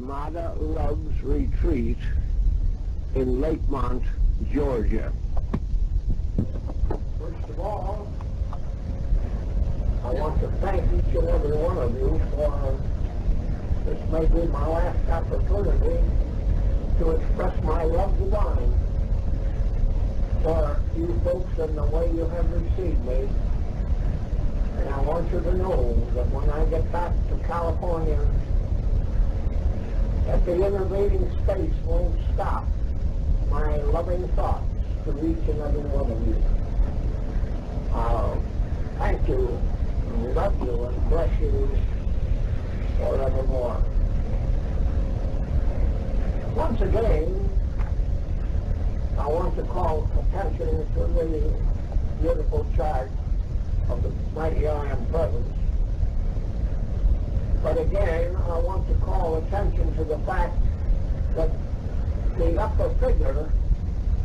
Mata Love's Retreat in Lakemont, Georgia. First of all, I want to thank each and every one of you for this may be my last opportunity to express my love divine for you folks and the way you have received me. And I want you to know that when I get back to California, that the intervening space won't stop my loving thoughts to each and every one of you. Thank you, and love you, and bless you forevermore. Once again, I want to call attention to the beautiful chart of the mighty I Am Presence. But again, I want to call attention to the fact that the upper figure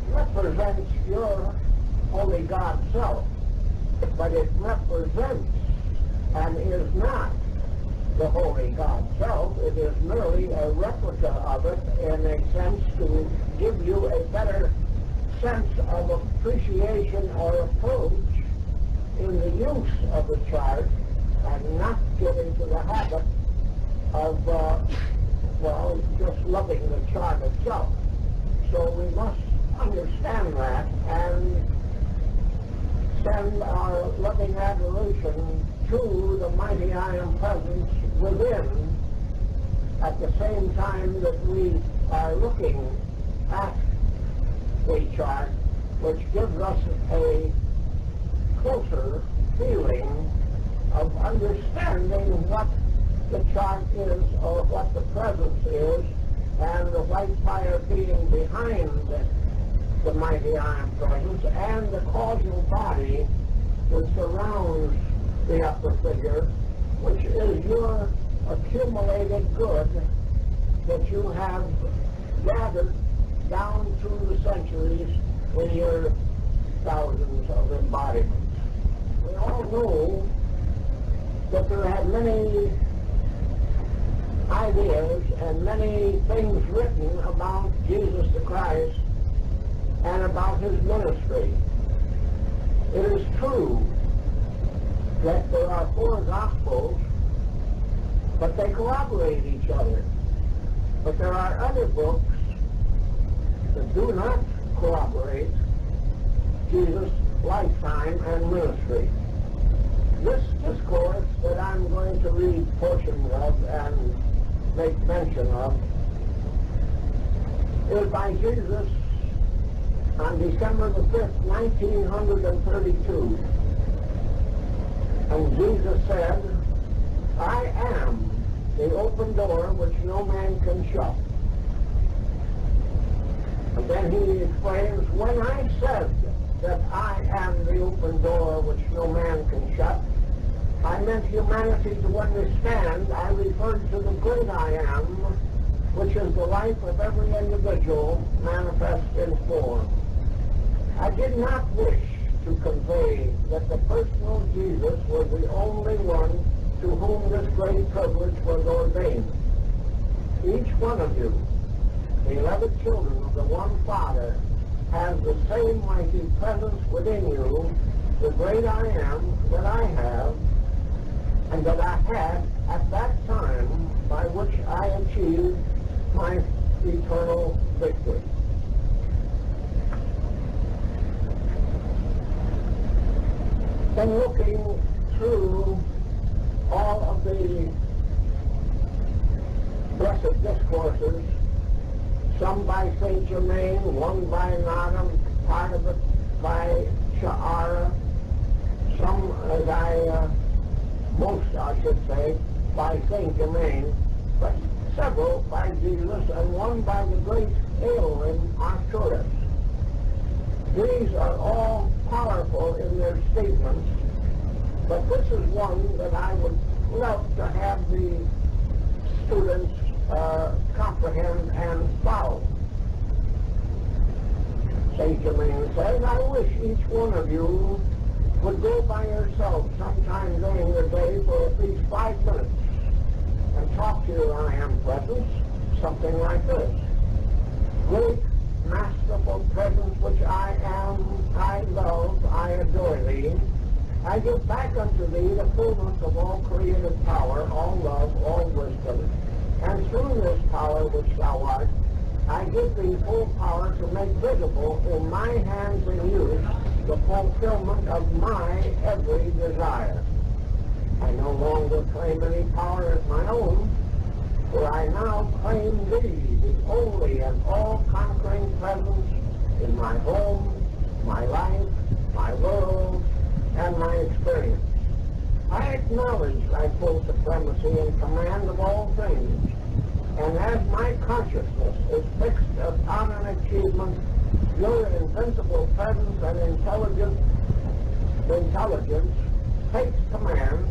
represents your holy God self, but it represents and is not the holy God self. It is merely a replica of it in a sense to give you a better sense of appreciation or approach in the use of the chart, and not get into the habit of, just loving the chart itself. So we must understand that and send our loving adoration to the mighty I Am Presence within, at the same time that we are looking at the chart, which gives us a closer feeling of understanding what the chart is, or what the presence is, and the white fire being behind the mighty I Am Presence, and the causal body that surrounds the upper figure, which is your accumulated good that you have gathered down through the centuries in your thousands of embodiments. We all know that there have many ideas and many things written about Jesus the Christ and about his ministry. It is true that there are 4 Gospels, but they corroborate each other. But there are other books that do not corroborate Jesus' lifetime and ministry. This discourse that I'm going to read portions of and make mention of is by Jesus on December the 5th, 1932. And Jesus said, "I am the open door which no man can shut." And then he explains, when I said that I am the open door which no man can shut, I meant humanity to understand. I referred to the great I Am, which is the life of every individual manifest in form. I did not wish to convey that the personal Jesus was the only one to whom this great privilege was ordained. Each one of you, the 11 children of the one Father, has the same mighty presence within you, the great I Am that I have, and that I had at that time, by which I achieved my eternal victory. Then looking through all of the blessed discourses, some by Saint Germain, one by Nada, part of it by Cassiere, some most I should say, by Saint Germain, but several by Jesus, and one by the great Aeolin Arcturus. These are all powerful in their statements, but this is one that I would love to have the students comprehend and follow. Saint Germain says, "I wish each one of you would go by yourself sometime during the day for at least 5 minutes and talk to your I Am Presence something like this. Great, masterful presence which I am, I love, I adore thee. I give back unto thee the fullness of all creative power, all love, all wisdom. And through this power which thou art, I give thee full power to make visible in my hands and use the fulfillment of my every desire. I no longer claim any power as my own, for I now claim thee, the only and all-conquering presence in my home, my life, my world, and my experience. I acknowledge thy full supremacy and command of all things, and as my consciousness is fixed upon an achievement, your invincible presence and intelligence takes command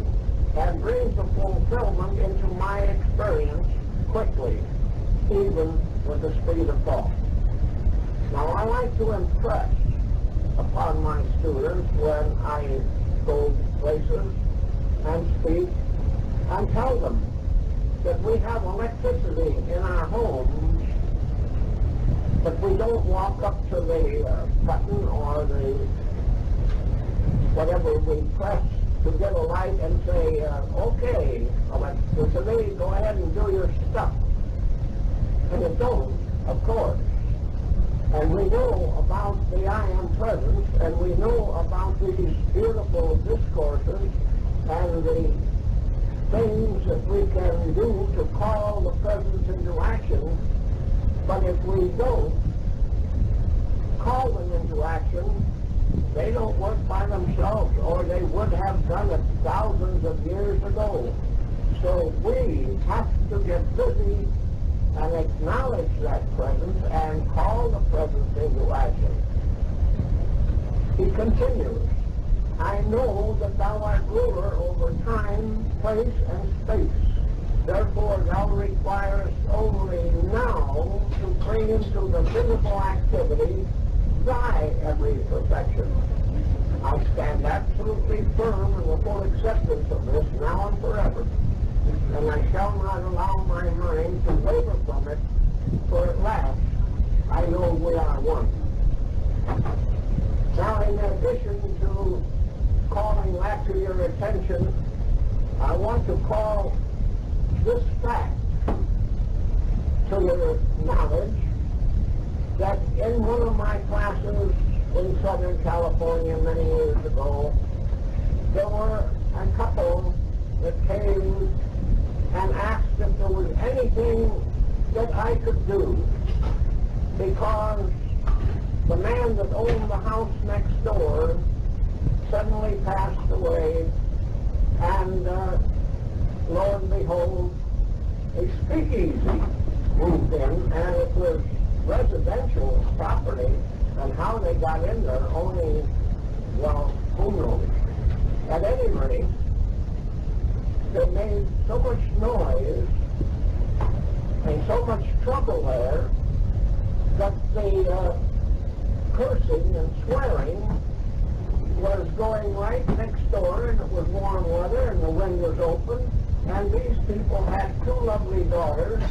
and brings the fulfillment into my experience quickly, even with the speed of thought. Now, I like to impress upon my students when I go places and speak and tell them that we have electricity in our homes, but we don't walk up to the button or the whatever we press to get a light and say, okay, electricity, go ahead and do your stuff. And it don't, of course. And we know about the I Am Presence, and we know about these beautiful discourses and the things that we can do to call the presence into action. But if we don't call them into action, they don't work by themselves, or they would have done it thousands of years ago. So we have to get busy and acknowledge that presence and call the presence into action. He continues, I know that thou art ruler over time, place, and space. Therefore thou requirest only now to bring into the visible activity thy every perfection. I stand absolutely firm in the full acceptance of this now and forever, and I shall not allow my mind to waver from it, for at last I know we are one. Now, in addition to calling that to your attention, I want to call this fact to your knowledge, that in one of my classes in Southern California many years ago, there were a couple that came and asked if there was anything that I could do, because the man that owned the house next door suddenly passed away, and lo and behold, a speakeasy moved in, and it was residential property, and how they got in there only, well, who knows. At any rate, they made so much noise and so much trouble there that the cursing and swearing was going right next door, and it was warm weather and the wind was open, and these people had two lovely daughters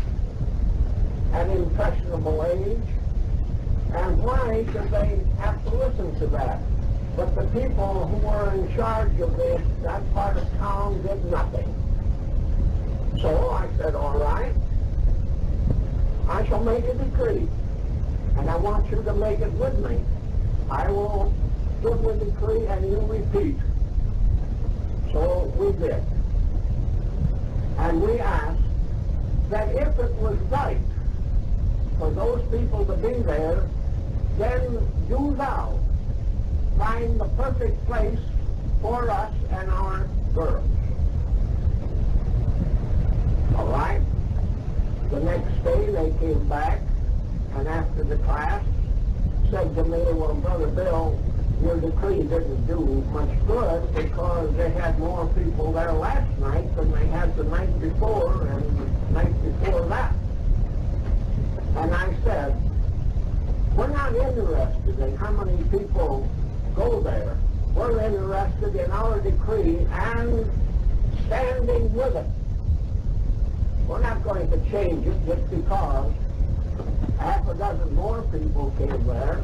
at impressionable age, and why should they have to listen to that? But the people who were in charge of that part of town did nothing. So I said, all right, I shall make a decree, and I want you to make it with me. I will give the decree and you repeat. So we did. And we asked that if it was right for those people to be there, then do thou find the perfect place for us and our girls. All right? The next day they came back, and after the class said to me, well, Brother Bill, your decree didn't do much good because they had more people there last night than they had the night before and the night before that. And I said, we're not interested in how many people go there. We're interested in our decree and standing with it. we're not going to change it just because half a dozen more people came there.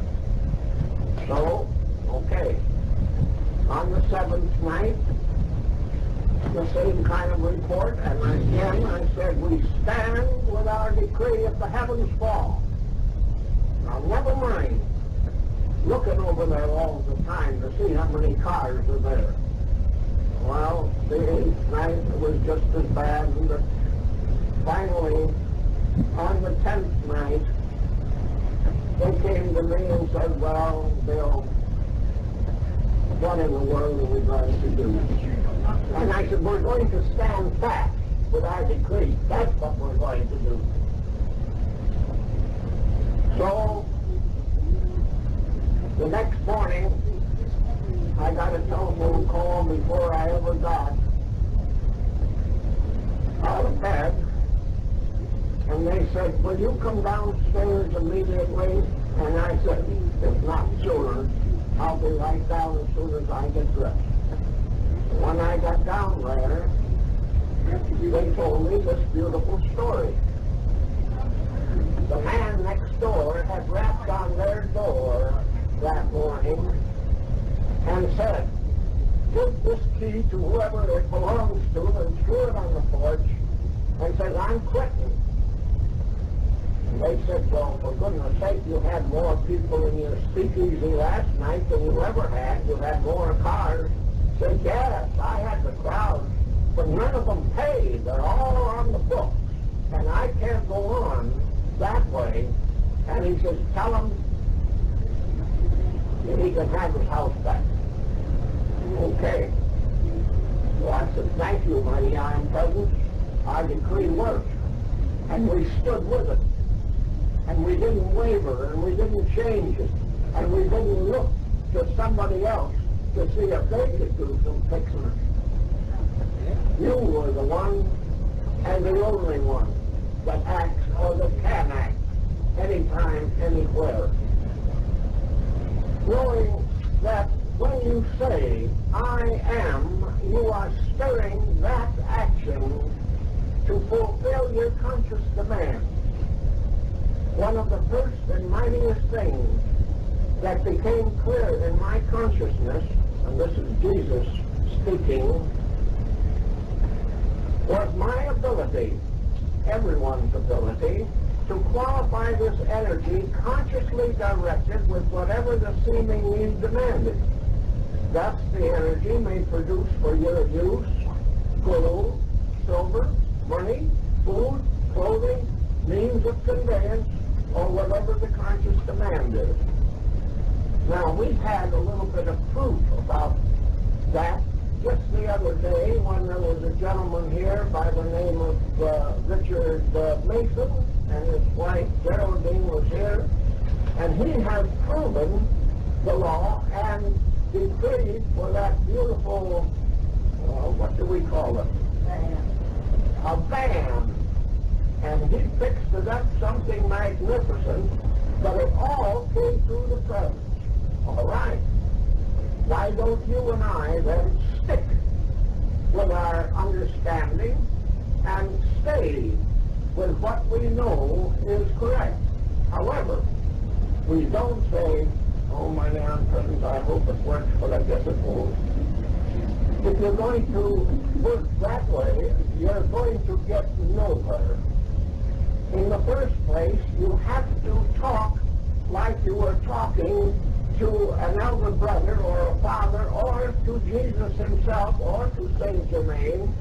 So, okay. On the seventh night, the same kind of report, and again I said, we stand with our decree if the heavens fall. Now, never mind looking over there all the time to see how many cars are there. Well, the 8th night was just as bad, but finally, on the 10th night, they came to me and said, well, Bill, what in the world are we going to do? And I said, we're going to stand fast with our decree. That's what we're going to do. So, the next morning, I got a telephone call before I ever got out of bed, and they said, will you come downstairs immediately? And I said, if not sooner, I'll be right down as soon as I get dressed. When I got down there, they told me this beautiful story. The man next door had rapped on their door that morning and said, give this key to whoever it belongs to and threw it on the porch and said, I'm quitting. And they said, well, for goodness sake, you had more people in your speakeasy last night than you ever had. You had more cars. Said, yes, I had the crowd, but none of them paid. They're all on the books, and I can't go on that way. And he says, tell him that he can have his house back. Okay. Well, I said, thank you, mighty Iron Presence. Our decree worked, and we stood with it. And we didn't waver, and we didn't change it, and we didn't look to somebody else to see if they could do some fixing it. You were the one and the only one that acts or that can act anytime, anywhere. Knowing that when you say, I am, you are stirring that action to fulfill your conscious demand. One of the first and mightiest things that became clear in my consciousness, and this is Jesus speaking, was my ability, everyone's ability, to qualify this energy consciously directed with whatever the seeming need demanded. Thus, the energy may produce for your use gold, silver, money, food, clothing, means of conveyance, or whatever the conscious demand is. Now, we've had a little bit of proof about that just the other day when there was a gentleman here by the name of Richard Mason, and his wife Geraldine was here, and he has proven the law and decreed for that beautiful, what do we call it? A van. And he fixed it up something magnificent, but it all came through the presence. All right. Why don't you and I then stick with our understanding and stay with what we know is correct? However, we don't say, oh, my Aunt Presence, I hope it works, but I guess it won't. If you're going to work that way, you're going to get nowhere. In the first place, you have to talk like you were talking to an elder brother or a father or to Jesus himself or to Saint Germain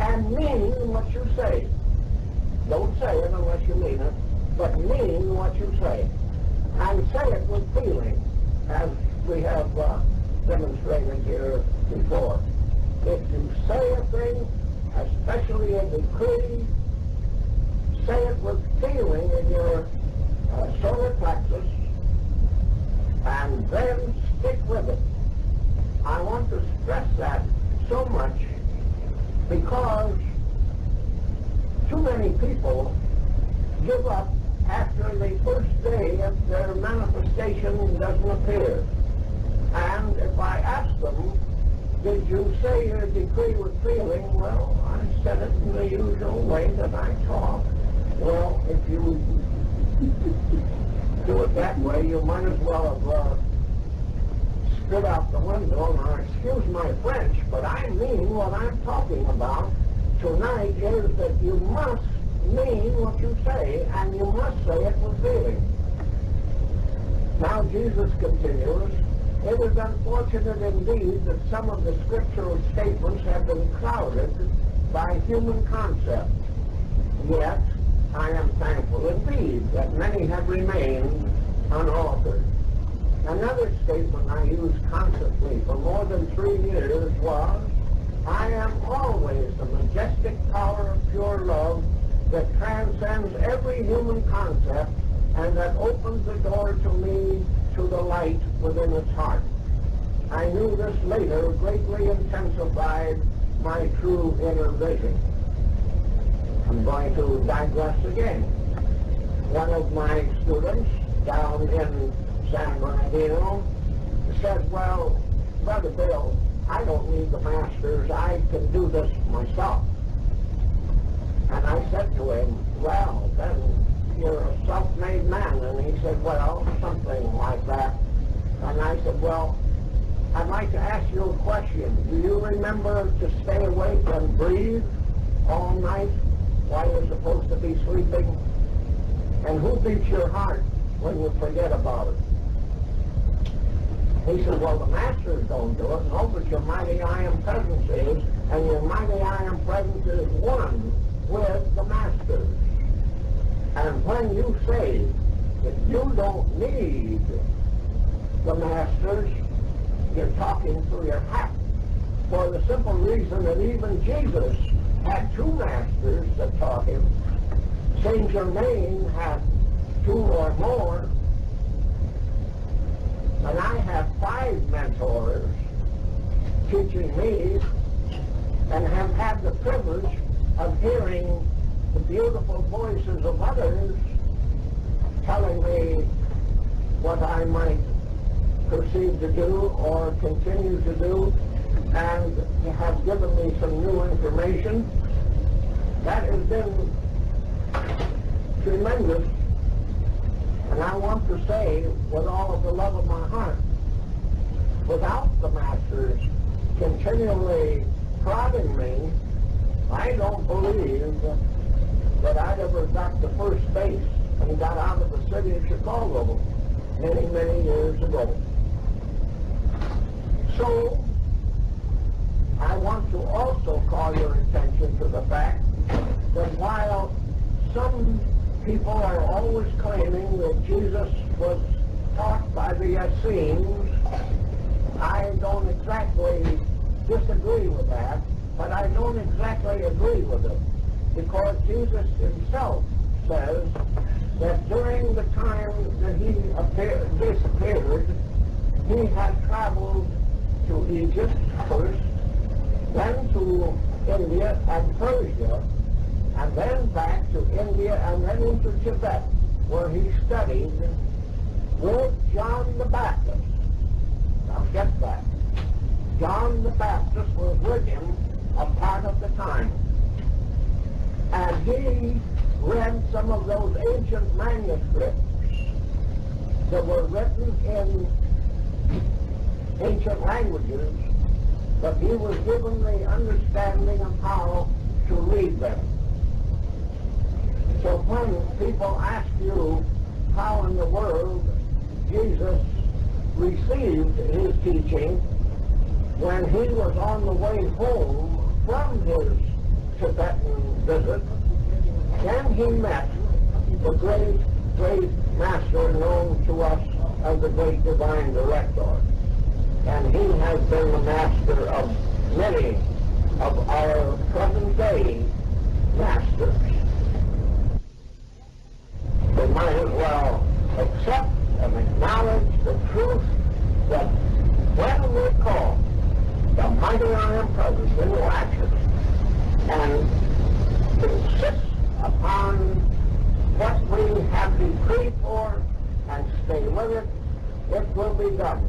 and mean what you say. Don't say it unless you mean it, but mean what you say. And say it with feeling, as we have demonstrated here before. If you say a thing, especially a decree, say it with feeling in your solar plexus, and then stick with it. I want to stress that so much because too many people give up after the first day if their manifestation doesn't appear. And if I ask them, did you say your decree with feeling? Well, I said it in the usual way that I talk. Well, if you do it that way, you might as well have spit out the window. Now, excuse my French, but I mean what I'm talking about tonight is that you must mean what you say, and you must say it with feeling. Now, Jesus continues, it is unfortunate indeed that some of the scriptural statements have been clouded by human concepts. Yet, I am thankful indeed that many have remained unaltered. Another statement I used constantly for more than 3 years was, I am always the majestic power of pure love that transcends every human concept and that opens the door to me to the light within its heart. I knew this later greatly intensified my true inner vision. I'm going to digress again. One of my students down in San Bernardino said, well, Brother Bill, I don't need the masters. I can do this myself. And I said to him, well, then you're a self-made man. And he said, well, something like that. And I said, well, I'd like to ask you a question. Do you remember to stay awake and breathe all night while you're supposed to be sleeping? And who beats your heart when you forget about it? He said, well, the masters don't do it. No, but your mighty I am presence is, and your mighty I am presence is one with the masters. And when you say that you don't need the masters, you're talking through your hat. For the simple reason that even Jesus had 2 masters that taught him. Saint Germain had 2 or more. And I have 5 mentors teaching me and have had the privilege of hearing the beautiful voices of others telling me what I might proceed to do or continue to do, and have given me some new information. That has been tremendous. And I want to say, with all of the love of my heart, without the masters continually prodding me, I don't believe that I'd ever got to first base and got out of the city of Chicago many, many years ago. So, I want to also call your attention to the fact that while some people are always claiming that Jesus was taught by the Essenes, I don't exactly disagree with that, but I don't exactly agree with it, because Jesus himself says that during the time that he disappeared, he had traveled to Egypt first, then to India and Persia, and then back to India and then into Tibet, where he studied with John the Baptist. Now get that. John the Baptist was with him a part of the time. And he read some of those ancient manuscripts that were written in ancient languages, but he was given the understanding of how to read them. So when people ask you how in the world Jesus received his teaching when he was on the way home from his Tibetan visit, then he met the great, great master known to us as the great divine director. And he has been the master of many of our present-day masters. We might as well accept and acknowledge the truth that when we call the mighty I am presence into action and insist upon what we have decreed for and stay with it, it will be done.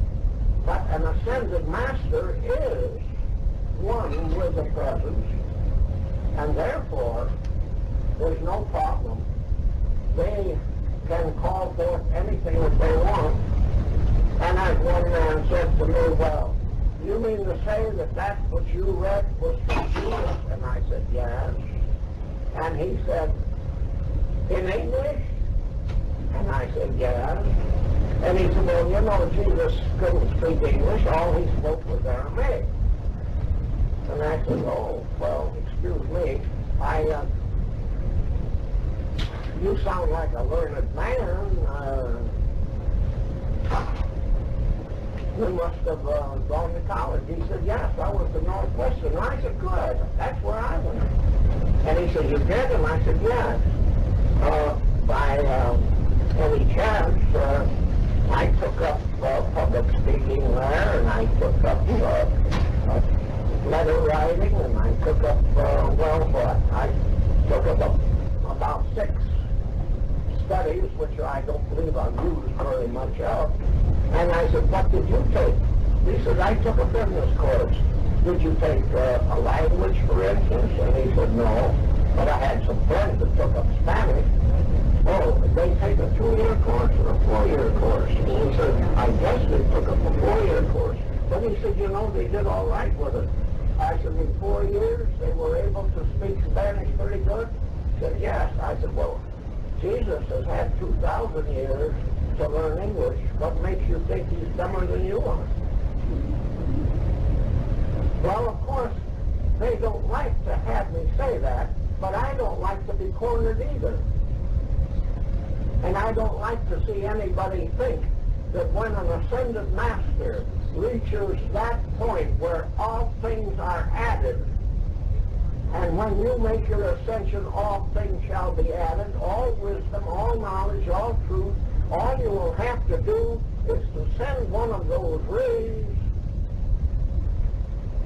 But an ascended master is one with the presence, and therefore there's no problem. They can call forth anything that they want. And as one man said to me, well, you mean to say that that's what you read was from Jesus? And I said, yes. And he said, in English? And I said, yes. And he said, well, you know, Jesus couldn't speak English. All he spoke was Aramaic. And I said, oh, well, excuse me. You sound like a learned man. You must have gone to college. He said, yes, I was at Northwestern. And I said, good. That's where I went. And he said, you did? And I said, yes. By any chance, I took up public speaking there, and I took up letter writing, and I took up, I took up about 6 studies, which I don't believe I've used very much of. And I said, what did you take? He said, I took a business course. Did you take a language, for instance? And he said, no. But I had some friends that took up Spanish. Oh, they take a 2-year course or a 4-year course? And he said, I guess they took up a 4-year course. But he said, you know, they did all right with it. I said, in 4 years, they were able to speak Spanish pretty good? He said, yes. I said, well, Jesus has had 2,000 years to learn English. What makes you think he's dumber than you are? Well, of course, they don't like to have me say that, but I don't like to be cornered either. And I don't like to see anybody think that when an ascended master reaches that point where all things are added, and when you make your ascension, all things shall be added, all wisdom, all knowledge, all truth, all you will have to do is to send one of those rays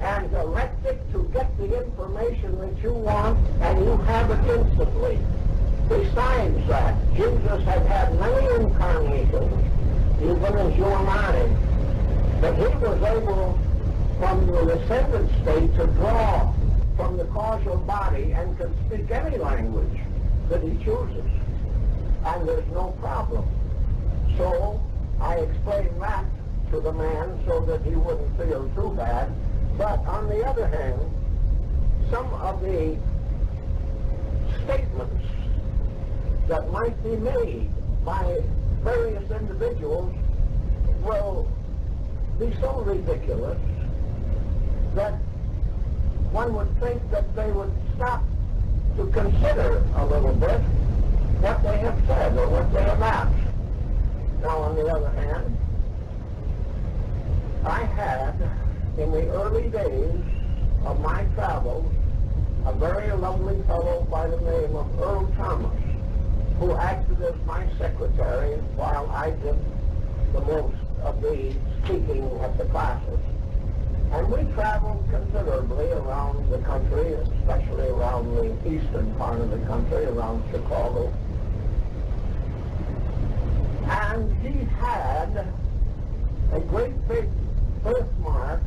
and direct it to get the information that you want, and you have it instantly. Besides that, Jesus had many incarnations, even as you and I, but he was able, from the ascended state, to draw from the causal body and can speak any language that he chooses, and there's no problem. So I explained that to the man so that he wouldn't feel too bad. But on the other hand, some of the statements that might be made by various individuals will be so ridiculous that one would think that they would stop to consider a little bit what they have said or what they have asked. Now, on the other hand, I had, in the early days of my travels, a very lovely fellow by the name of Earl Thomas, who acted as my secretary while I did the most of the speaking at the classes. And we traveled considerably around the country, especially around the eastern part of the country, around Chicago. And he had a great big birthmark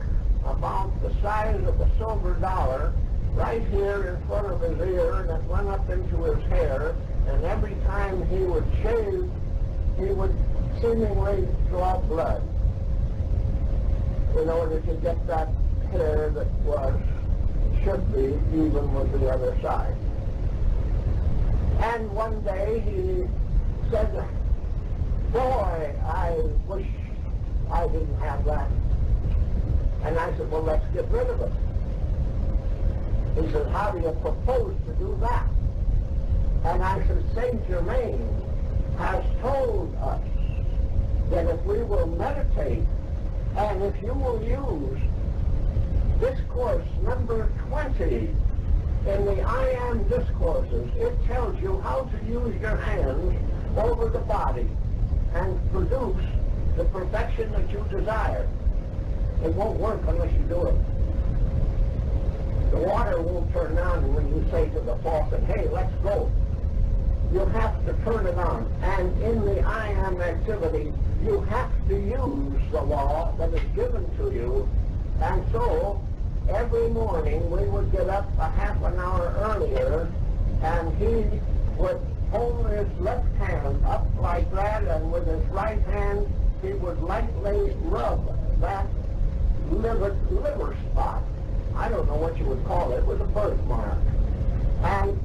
about the size of a silver dollar right here in front of his ear, and it went up into his hair, and every time he would shave, he would seemingly draw blood in order to get that hair that should be even with the other side. And one day he said, boy, I wish I didn't have that. And I said, well, let's get rid of it. He said, how do you propose to do that? And I said, Saint Germain has told us that if we will meditate, and if you will use discourse number 20 in the I Am discourses, it tells you how to use your hands over the body and produce the perfection that you desire. It won't work unless you do it. The water won't turn on when you say to the faucet, hey, let's go. You have to turn it on. And in the I Am activity, you have to use the law that is given to you. And so, every morning we would get up a half an hour earlier, and he would hold his left hand up like that, and with his right hand he would lightly rub that liver spot. I don't know what you would call it. It was a birthmark. And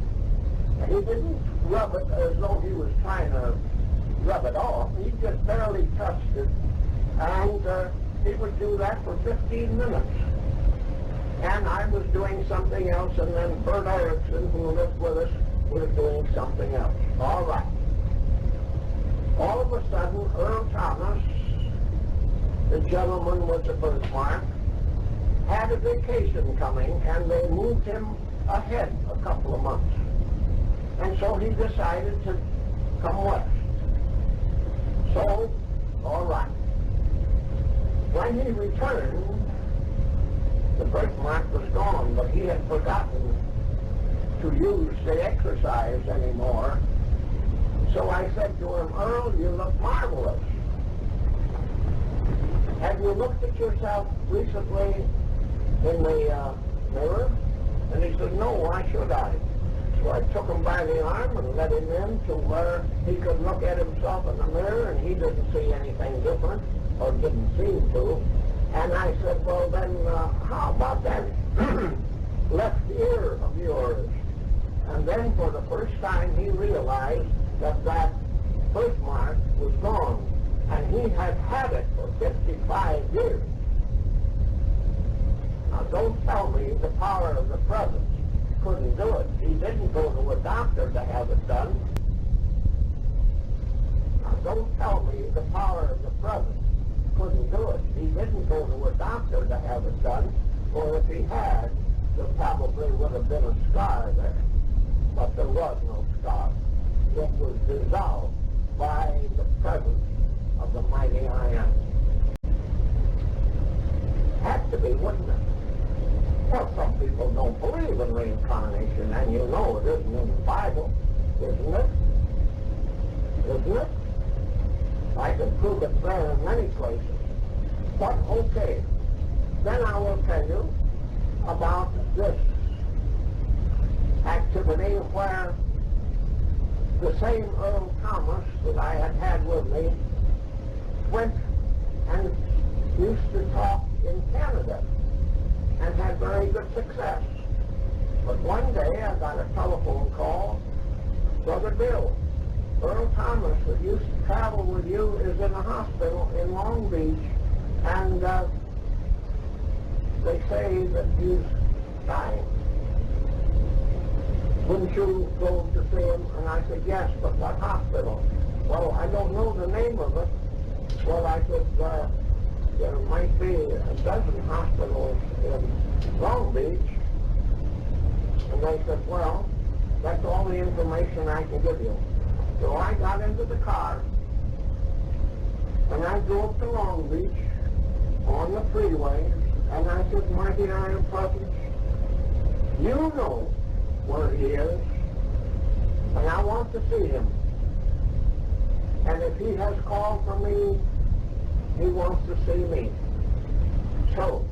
he didn't rub it as though he was trying to rub it off. He just barely touched it. And he would do that for 15 minutes. And I was doing something else, and then Bert Erickson, who lived with us, was doing something else. All right. All of a sudden, Earl Thomas, the gentleman with the birthmark, had a vacation coming, and they moved him ahead a couple of months. And so he decided to come west. So, all right. When he returned, the birthmark was gone, but he had forgotten to use the exercise anymore. So I said to him, Earl, you look marvelous. Have you looked at yourself recently in the mirror? And he said, no, why should I? So I took him by the arm and led him in to where he could look at himself in the mirror, and he didn't see anything different, or didn't seem to. And I said, well then, how about that left ear of yours? And then for the first time he realized that that birthmark was gone. And he had had it for 55 years. Now don't tell me the power of the presence couldn't do it. He didn't go to a doctor to have it done. Now don't tell me the power of the presence couldn't do it. He didn't go to a doctor to have it done, or if he had, there probably would have been a scar there. But there was no scar. It was dissolved by the presence of the mighty I Am. Had to be, wouldn't it? Well, some people don't believe in reincarnation, and you know it isn't in the Bible, isn't it? Isn't it? I can prove it there in many places. But okay, then I will tell you about this activity where the same Earl Thomas that I had had with me went and used to talk in Canada and had very good success. But one day I got a telephone call, Brother Bill, Earl Thomas that used to travel with you is in a hospital in Long Beach, and they say that he's dying. Wouldn't you go to see him? And I said, yes, but what hospital? Well, I don't know the name of it. Well, I said, there might be a dozen hospitals in Long Beach. And they said, well, that's all the information I can give you. So I got into the car, and I drove to Long Beach on the freeway, and I said, my dear Iron Presence, you know where he is, and I want to see him. And if he has called for me, he wants to see me. So,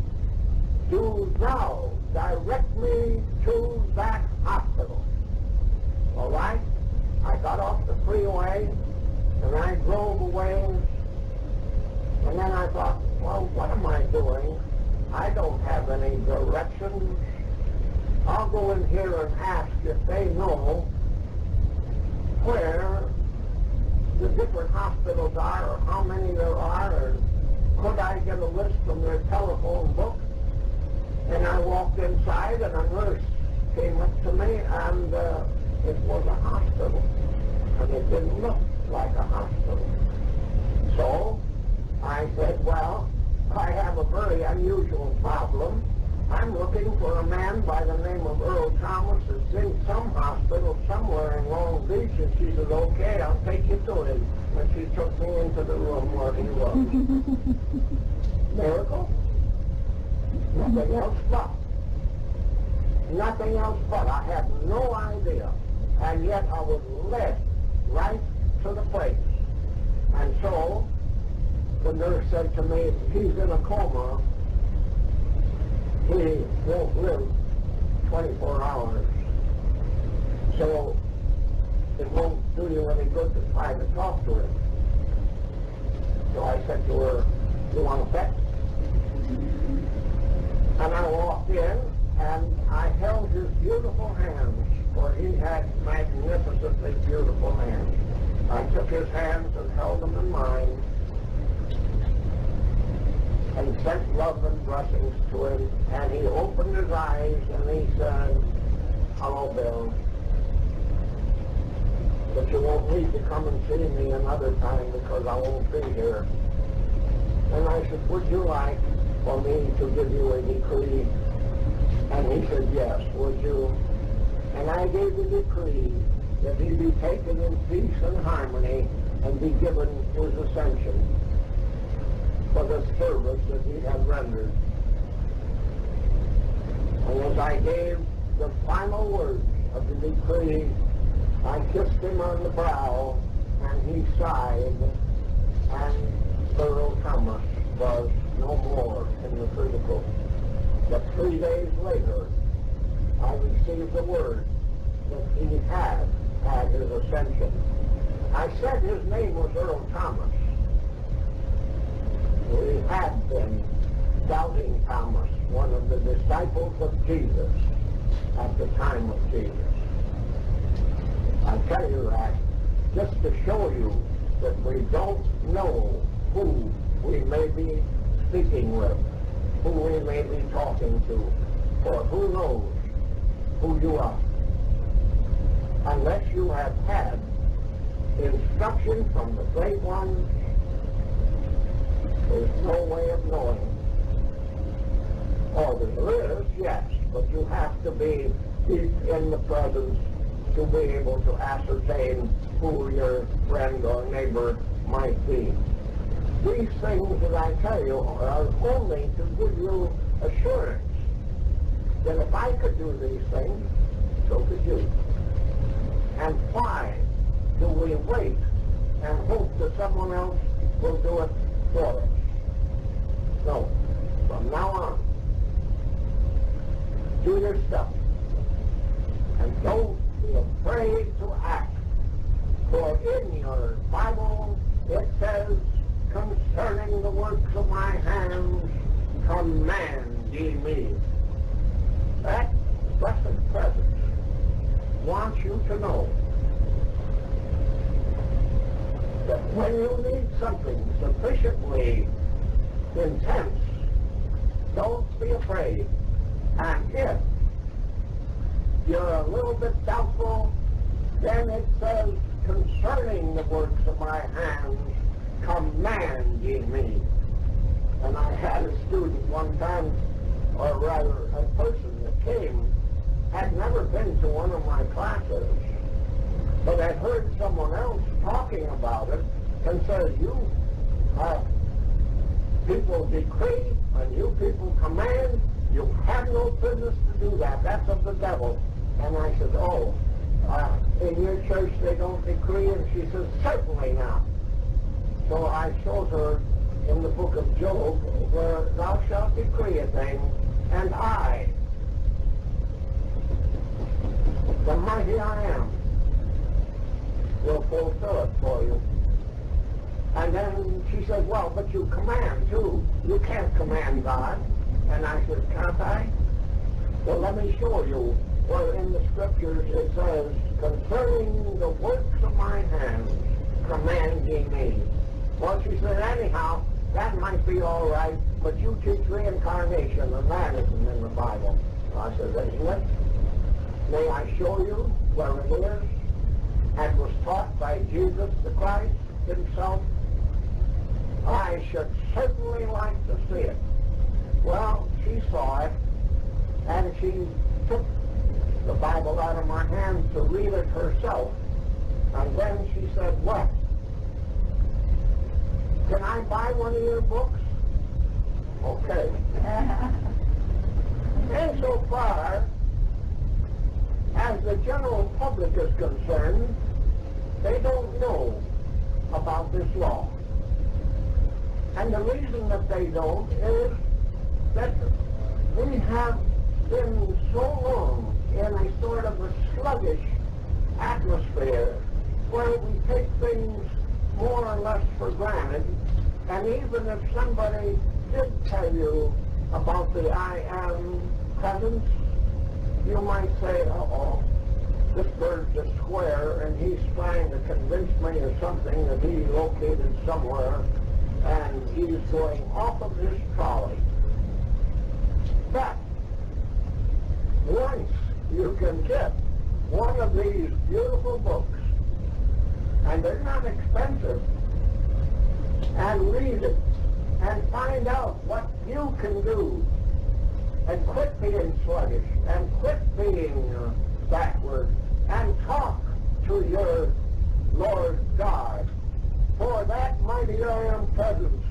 do thou direct me to that hospital. All right? I got off the freeway, and I drove away, and then I thought, well, what am I doing? I don't have any directions. I'll go in here and ask if they know where the different hospitals are, or how many there are, or could I get a list from their telephone book? And I walked inside, and a nurse came up to me, and it was a hospital, and it didn't look like a hospital. So I said, well, I have a very unusual problem. I'm looking for a man by the name of Earl Thomas that's in some hospital somewhere in Long Beach. And she said, okay, I'll take you to him. And she took me into the room where he was. Miracle? Nothing else but. Nothing else but. I had no idea. And yet I was led right to the place. And so the nurse said to me, he's in a coma. he won't live 24 hours. So it won't do you any good to try to talk to him. So I said to her, "You want a pet?" And I walked in, and I held his beautiful hands, for he had magnificently beautiful hands. I took his hands and held them in mine, and sent love and blessings to him, and he opened his eyes, and he said, "Hello, Bill. But you won't need to come and see me another time because I won't be here." And I said, "Would you like for me to give you a decree?" And he said, "Yes, would you?" And I gave the decree that he be taken in peace and harmony and be given his ascension for the service that he had rendered. And as I gave the final words of the decree, I kissed him on the brow, and he sighed, and Earl Thomas was no more in the physical. But 3 days later, I received the word that he had his ascension. I said his name was Earl Thomas. He had been Doubting Thomas, one of the disciples of Jesus at the time of Jesus. I tell you that just to show you that we don't know who we may be speaking with, who we may be talking to, or who knows who you are. Unless you have had instruction from the great ones, there's no way of knowing. Or there is, yes, but you have to be deep in the presence to be able to ascertain who your friend or neighbor might be. These things that I tell you are only to give you assurance that if I could do these things, so could you. And why do we wait and hope that someone else will do it for us? No. From now on, do your stuff. And don't be afraid to act. For in your Bible it says, concerning the works of my hands, command ye me. That blessed presence wants you to know that when you need something sufficiently intense, don't be afraid. And if you're a little bit doubtful, then it says, concerning the works of my hands, command ye me. And I had a student one time, or rather a person that came, had never been to one of my classes, but had heard someone else talking about it, and said, you people decree and you people command, you have no business to do that. That's of the devil. And I said, oh, in your church they don't decree? And she says, certainly not. So I showed her in the book of Job where thou shalt decree a thing, and I, the mighty I am, will fulfill it for you. And then she said, well, but you command too. You can't command God. And I said, can't I? Well, let me show you where in the scriptures it says, concerning the works of my hands, command ye me. Well, she said, anyhow, that might be all right, but you teach reincarnation, and that isn't in the Bible. I said, isn't it? May I show you where it is? And was taught by Jesus the Christ himself? I should certainly like to see it. Well, she saw it, and she took the Bible out of my hand to read it herself. And then she said, what? Can I buy one of your books? Okay. Insofar as the general public is concerned, they don't know about this law. And the reason that they don't is that we have been so long in a sort of a sluggish atmosphere where we take things more or less for granted, and even if somebody did tell you about the I Am presence, you might say, uh-oh, this bird's a square and he's trying to convince me of something that he located somewhere and he's going off of his trolley. But once you can get one of these beautiful books, and they're not expensive, and read it and find out what you can do and quit being sluggish and quit being backward and talk to your Lord God. For that mighty I Am presence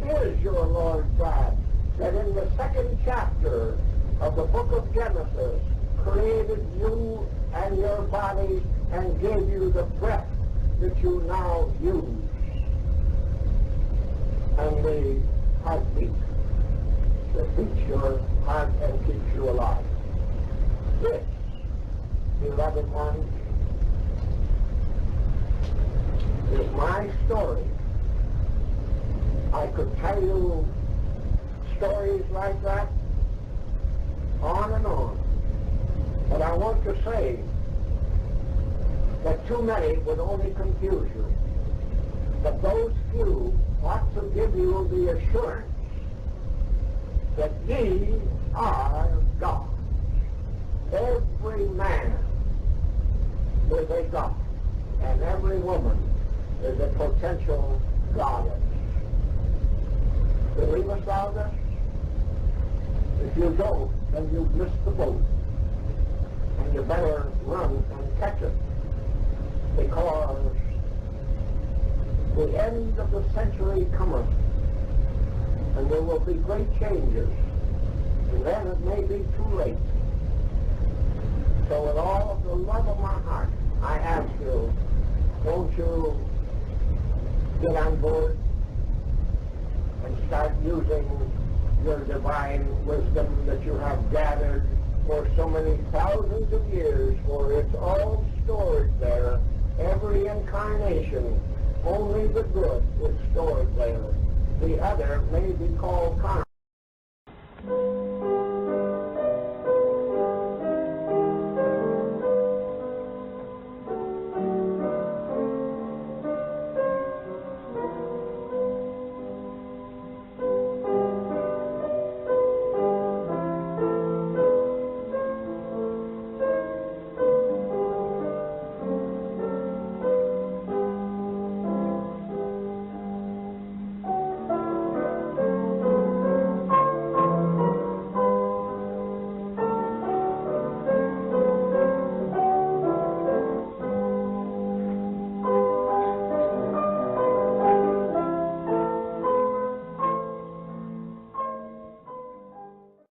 is your Lord God, that in the 2nd chapter of the book of Genesis created you and your body and gave you the breath that you now use, and the heartbeat that beats your heart and keeps you alive. This, beloved ones, is my story. I could tell you stories like that on and on, but I want to say that too many would only confuse you. But those few ought to give you the assurance that ye are God. Every man is a God, and every woman is a potential goddess. Believest thou this? If you don't, then you've missed the boat, and you better run and catch it, because the end of the century cometh, and there will be great changes, and then it may be too late. So with all of the love of my heart, I ask you, won't you get on board and start using your divine wisdom that you have gathered for so many thousands of years, for it's all stored there, every incarnation. Only the good is stored there. The other may be called karma.